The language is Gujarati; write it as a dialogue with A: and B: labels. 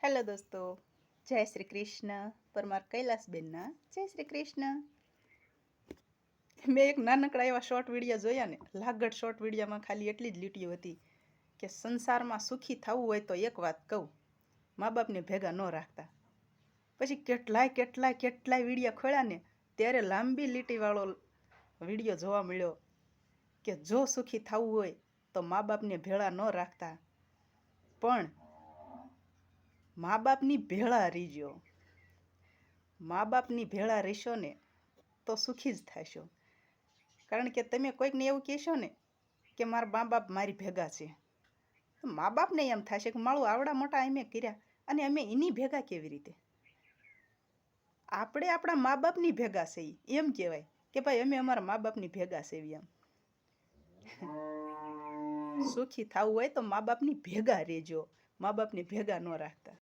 A: હેલો દોસ્તો, જય શ્રી કૃષ્ણ. પરમાર કૈલાસબેનના જય શ્રી કૃષ્ણ. મેં એક નાનકડા એવા શોર્ટ વિડીયો જોયા ને, લાગડ શોર્ટ વિડીયોમાં ખાલી એટલી જ લીટીઓ હતી કે સંસારમાં સુખી થવું હોય તો એક વાત કહું, મા બાપને ભેગા ન રાખતા. પછી કેટલાય વિડીયો ખોલ્યા ને ત્યારે લાંબી લીટીવાળો વિડીયો જોવા મળ્યો કે જો સુખી થવું હોય તો મા બાપને ભેળા ન રાખતા, પણ મા બાપની ભેળા રીજો. મા બાપની ભેળા રહેશો ને તો સુખી જ થશો. કારણ કે તમે કોઈકને એવું કહેશો ને કે મારા મા બાપ મારી ભેગા છે, તો મા બાપને એમ થશે કે મારું આવડા મોટા અમે કર્યા અને અમે એની ભેગા કેવી રીતે. આપણે આપણા મા બાપની ભેગા છે એમ કહેવાય કે ભાઈ અમે અમારા મા બાપની ભેગા છે એમ. સુખી થવું હોય તો મા બાપની ભેગા રહેજો, મા બાપની ભેગા ન રાખતા.